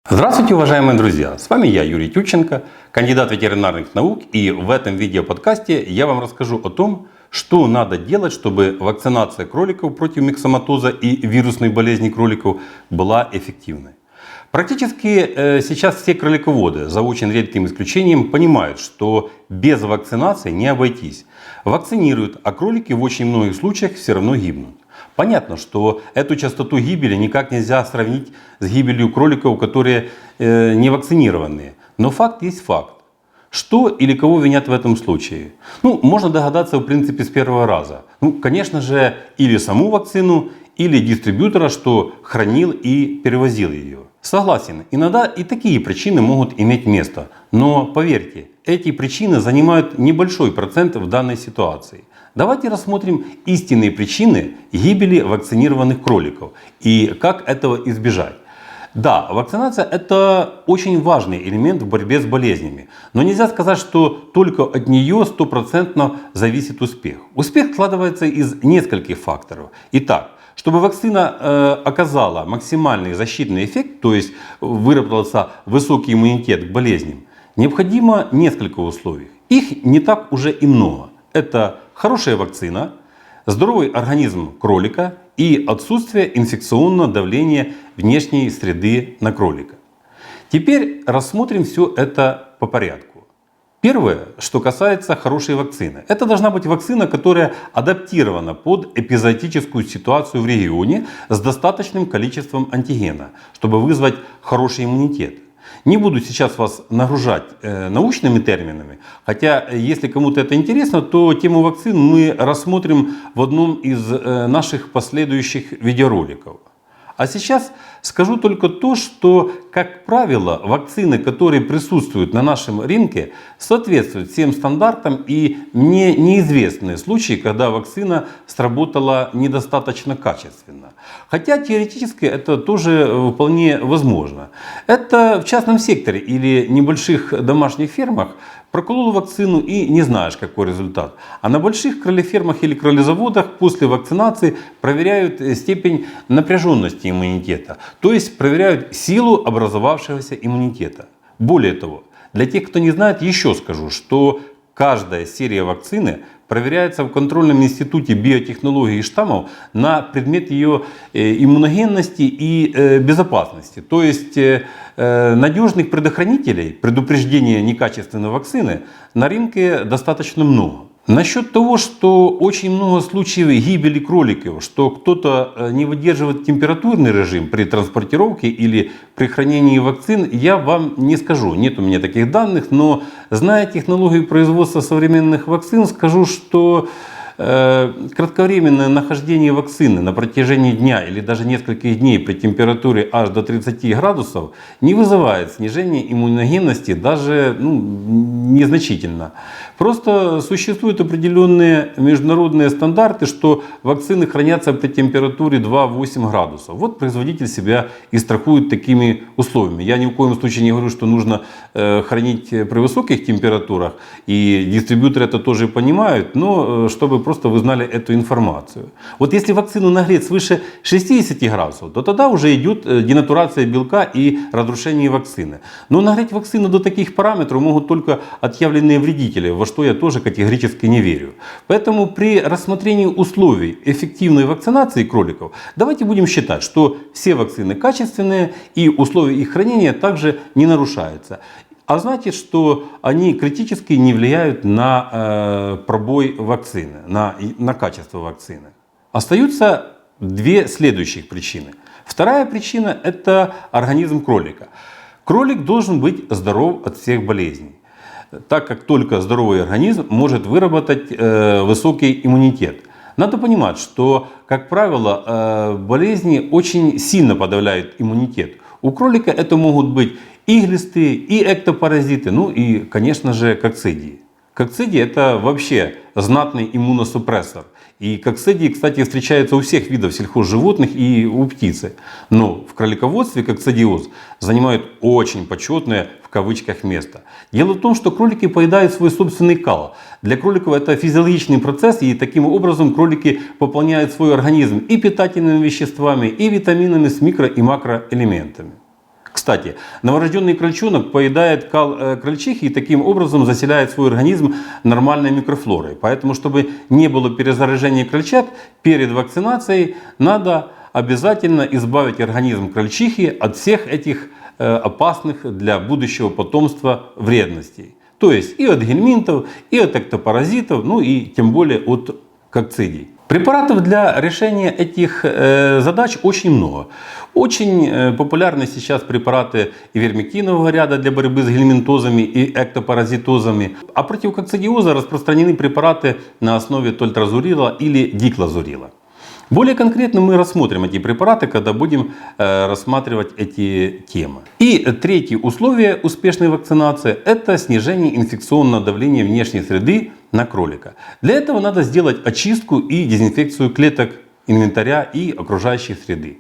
Здравствуйте, уважаемые друзья! С вами я, Юрий Тютченко, кандидат ветеринарных наук, и в этом видеоподкасте я вам расскажу о том, что надо делать, чтобы вакцинация кроликов против миксоматоза и вирусной болезни кроликов была эффективной. Практически сейчас все кролиководы, за очень редким исключением, понимают, что без вакцинации не обойтись. Вакцинируют, а кролики в очень многих случаях все равно гибнут. Понятно, что эту частоту гибели никак нельзя сравнить с гибелью кроликов, которые не вакцинированные. Но факт есть факт. Что или кого винят в этом случае? Можно догадаться в принципе с первого раза. Конечно же, или саму вакцину, или дистрибьютора, что хранил и перевозил ее. Согласен, иногда и такие причины могут иметь место. Но поверьте, эти причины занимают небольшой процент в данной ситуации. Давайте рассмотрим истинные причины гибели вакцинированных кроликов и как этого избежать. Да, вакцинация – это очень важный элемент в борьбе с болезнями. Но нельзя сказать, что только от нее стопроцентно зависит успех. Успех складывается из нескольких факторов. Итак, чтобы вакцина оказала максимальный защитный эффект, то есть выработался высокий иммунитет к болезням, необходимо несколько условий. Их не так уже и много. Это хорошая вакцина, здоровый организм кролика и отсутствие инфекционного давления внешней среды на кролика. Теперь рассмотрим все это по порядку. Первое, что касается хорошей вакцины. Это должна быть вакцина, которая адаптирована под эпизоотическую ситуацию в регионе с достаточным количеством антигена, чтобы вызвать хороший иммунитет. Не буду сейчас вас нагружать научными терминами, хотя если кому-то это интересно, то тему вакцин мы рассмотрим в одном из наших последующих видеороликов. А сейчас скажу только то, что, как правило, вакцины, которые присутствуют на нашем рынке, соответствуют всем стандартам, и мне неизвестны случаи, когда вакцина сработала недостаточно качественно. Хотя теоретически это тоже вполне возможно. Это в частном секторе или небольших домашних фермах проколол вакцину и не знаешь, какой результат. А на больших кролефермах или кролезаводах после вакцинации проверяют степень напряженности иммунитета. То есть проверяют силу образовавшегося иммунитета. Более того, для тех, кто не знает, еще скажу, что каждая серия вакцины проверяется в контрольном институте биотехнологий и штаммов на предмет ее иммуногенности и безопасности. То есть надежных предохранителей, предупреждения некачественной вакцины на рынке достаточно много. Насчет того, что очень много случаев гибели кроликов, что кто-то не выдерживает температурный режим при транспортировке или при хранении вакцин, я вам не скажу. Нет у меня таких данных, но зная технологию производства современных вакцин, скажу, что кратковременное нахождение вакцины на протяжении дня или даже нескольких дней при температуре аж до 30 градусов не вызывает снижения иммуногенности даже незначительно. Просто существуют определенные международные стандарты, что вакцины хранятся при температуре 2-8 градусов. Вот производитель себя и страхует такими условиями. Я ни в коем случае не говорю, что нужно хранить при высоких температурах, и дистрибьюторы это тоже понимают, но чтобы просто вы знали эту информацию. Вот если вакцину нагреть свыше 60 градусов, то тогда уже идет денатурация белка и разрушение вакцины. Но нагреть вакцину до таких параметров могут только отъявленные вредители, во что я тоже категорически не верю. Поэтому при рассмотрении условий эффективной вакцинации кроликов давайте будем считать, что все вакцины качественные и условия их хранения также не нарушаются. А значит, что они критически не влияют на пробой вакцины, на качество вакцины. Остаются две следующих причины. Вторая причина – это организм кролика. Кролик должен быть здоров от всех болезней, так как только здоровый организм может выработать высокий иммунитет. Надо понимать, что, как правило, болезни очень сильно подавляют иммунитет. У кролика это могут быть и глисты, и эктопаразиты, и, конечно же, кокцидии. Кокцидии – это вообще знатный иммуносупрессор. И кокцидии, кстати, встречаются у всех видов сельхозживотных и у птицы. Но в кролиководстве кокцидиоз занимает очень почетное в кавычках место. Дело в том, что кролики поедают свой собственный кал. Для кроликов это физиологичный процесс, и таким образом кролики пополняют свой организм и питательными веществами, и витаминами с микро- и макроэлементами. Кстати, новорожденный крольчонок поедает кал крольчихи и таким образом заселяет свой организм нормальной микрофлорой. Поэтому, чтобы не было перезаражения крольчат, перед вакцинацией надо обязательно избавить организм крольчихи от всех этих опасных для будущего потомства вредностей. То есть и от гельминтов, и от эктопаразитов, ну и тем более от кокцидий. Препаратов для решения этих задач очень много. Очень популярны сейчас препараты ивермектинового ряда для борьбы с гельминтозами и эктопаразитозами. А против кокцидиоза распространены препараты на основе тольтразурила или диклазурила. Более конкретно мы рассмотрим эти препараты, когда будем рассматривать эти темы. И третье условие успешной вакцинации – это снижение инфекционного давления внешней среды на кролика. Для этого надо сделать очистку и дезинфекцию клеток, инвентаря и окружающей среды.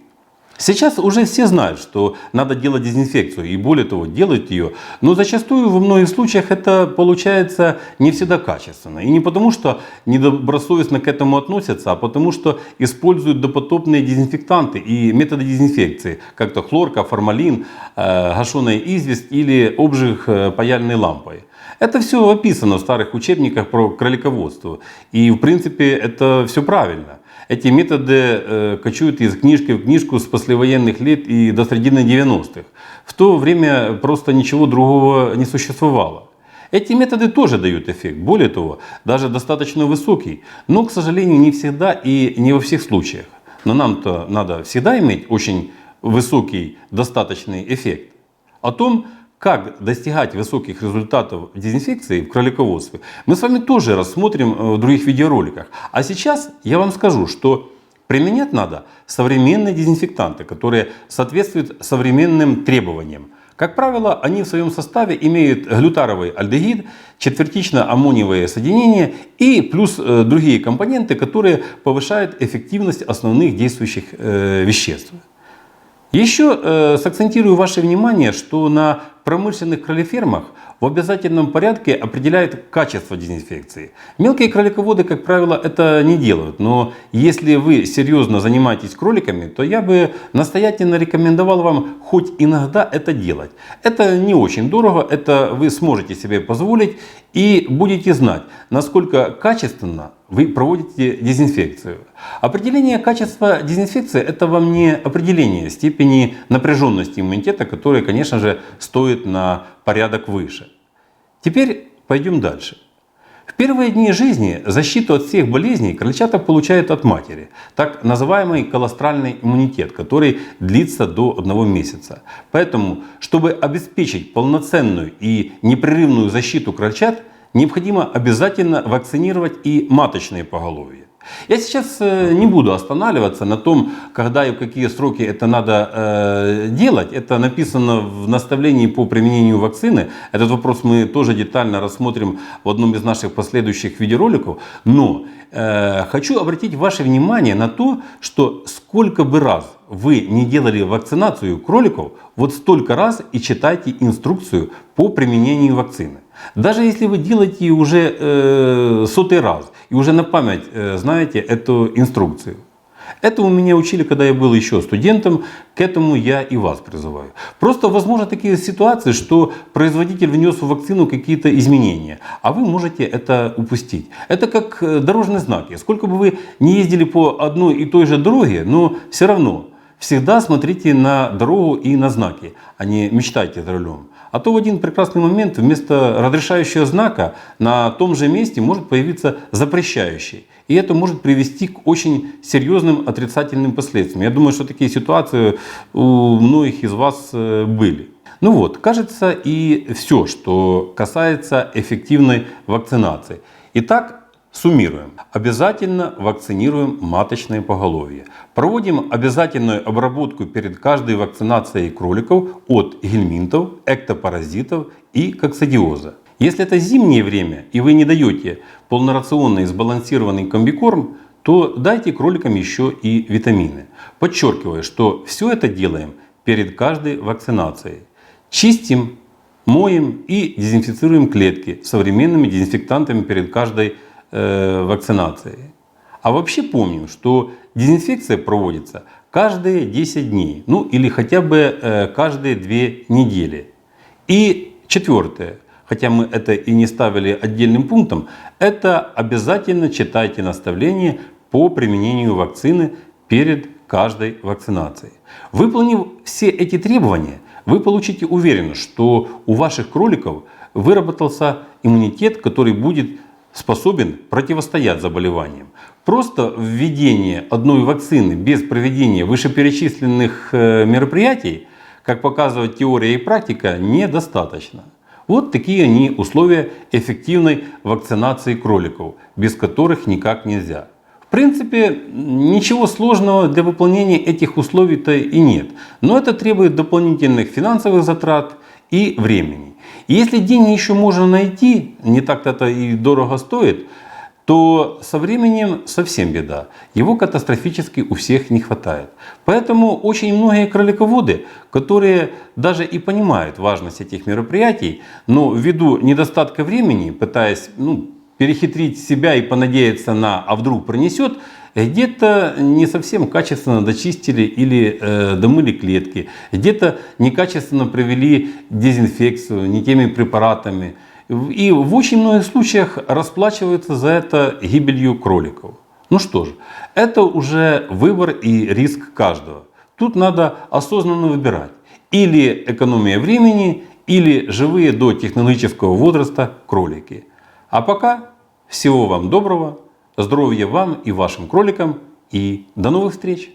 Сейчас уже все знают, что надо делать дезинфекцию, и более того, делают ее, но зачастую во многих случаях это получается не всегда качественно. И не потому, что недобросовестно к этому относятся, а потому, что используют допотопные дезинфектанты и методы дезинфекции, как то хлорка, формалин, гашеная известь или обжиг паяльной лампой. Это все описано в старых учебниках про кролиководство. И в принципе это все правильно. Эти методы кочуют из книжки в книжку с послевоенных лет и до середины 90-х. В то время просто ничего другого не существовало. Эти методы тоже дают эффект, более того, даже достаточно высокий, но, к сожалению, не всегда и не во всех случаях. Но нам-то надо всегда иметь очень высокий, достаточный эффект. О том, как достигать высоких результатов в дезинфекции в кролиководстве, мы с вами тоже рассмотрим в других видеороликах. А сейчас я вам скажу, что применять надо современные дезинфектанты, которые соответствуют современным требованиям. Как правило, они в своем составе имеют глютаровый альдегид, четвертично-аммониевые соединения и плюс другие компоненты, которые повышают эффективность основных действующих веществ. Еще сакцентирую ваше внимание, что на промышленных кролефермах в обязательном порядке определяют качество дезинфекции. Мелкие кролиководы, как правило, это не делают. Но если вы серьезно занимаетесь кроликами, то я бы настоятельно рекомендовал вам хоть иногда это делать. Это не очень дорого, это вы сможете себе позволить и будете знать, насколько качественно вы проводите дезинфекцию. Определение качества дезинфекции – это вам не определение степени напряженности иммунитета, которое, конечно же, стоит на порядок выше. Теперь пойдем дальше. В первые дни жизни защиту от всех болезней крольчата получают от матери, так называемый колостральный иммунитет, который длится до 1 месяца. Поэтому, чтобы обеспечить полноценную и непрерывную защиту крольчат, необходимо обязательно вакцинировать и маточные поголовья. Я сейчас не буду останавливаться на том, когда и в какие сроки это надо делать. Это написано в наставлении по применению вакцины. Этот вопрос мы тоже детально рассмотрим в одном из наших последующих видеороликов. Но хочу обратить ваше внимание на то, что сколько бы раз вы не делали вакцинацию кроликов, вот столько раз и читайте инструкцию по применению вакцины. Даже если вы делаете ее уже 100-й раз и уже на память знаете эту инструкцию. Этому меня учили, когда я был еще студентом, к этому я и вас призываю. Просто возможно такие ситуации, что производитель внес в вакцину какие-то изменения, а вы можете это упустить. Это как дорожные знаки. Сколько бы вы не ездили по одной и той же дороге, но все равно всегда смотрите на дорогу и на знаки, а не мечтайте за рулем. А то в один прекрасный момент вместо разрешающего знака на том же месте может появиться запрещающий. И это может привести к очень серьезным отрицательным последствиям. Я думаю, что такие ситуации у многих из вас были. Ну вот, кажется, и все, что касается эффективной вакцинации. Итак, суммируем. Обязательно вакцинируем маточное поголовье. Проводим обязательную обработку перед каждой вакцинацией кроликов от гельминтов, эктопаразитов и кокцидиоза. Если это зимнее время и вы не даете полнорационный сбалансированный комбикорм, то дайте кроликам еще и витамины. Подчеркиваю, что все это делаем перед каждой вакцинацией. Чистим, моем и дезинфицируем клетки современными дезинфектантами перед каждой вакцинацией. А вообще помним, что дезинфекция проводится каждые 10 дней, ну или хотя бы каждые 2 недели. И четвертое, хотя мы это и не ставили отдельным пунктом, это обязательно читайте наставления по применению вакцины перед каждой вакцинацией. Выполнив все эти требования, вы получите уверенность, что у ваших кроликов выработался иммунитет, который будет способен противостоять заболеваниям. Просто введение одной вакцины без проведения вышеперечисленных мероприятий, как показывает теория и практика, недостаточно. Вот такие они условия эффективной вакцинации кроликов, без которых никак нельзя. В принципе, ничего сложного для выполнения этих условий-то и нет. Но это требует дополнительных финансовых затрат и времени. И если деньги еще можно найти, не так-то это и дорого стоит, то со временем совсем беда. Его катастрофически у всех не хватает. Поэтому очень многие кролиководы, которые даже и понимают важность этих мероприятий, но ввиду недостатка времени, пытаясь перехитрить себя и понадеяться на «а вдруг пронесет», где-то не совсем качественно дочистили или домыли клетки, где-то некачественно провели дезинфекцию не теми препаратами. И в очень многих случаях расплачиваются за это гибелью кроликов. Ну что ж, это уже выбор и риск каждого. Тут надо осознанно выбирать. Или экономия времени, или живые до технологического возраста кролики. А пока всего вам доброго, здоровья вам и вашим кроликам, и до новых встреч!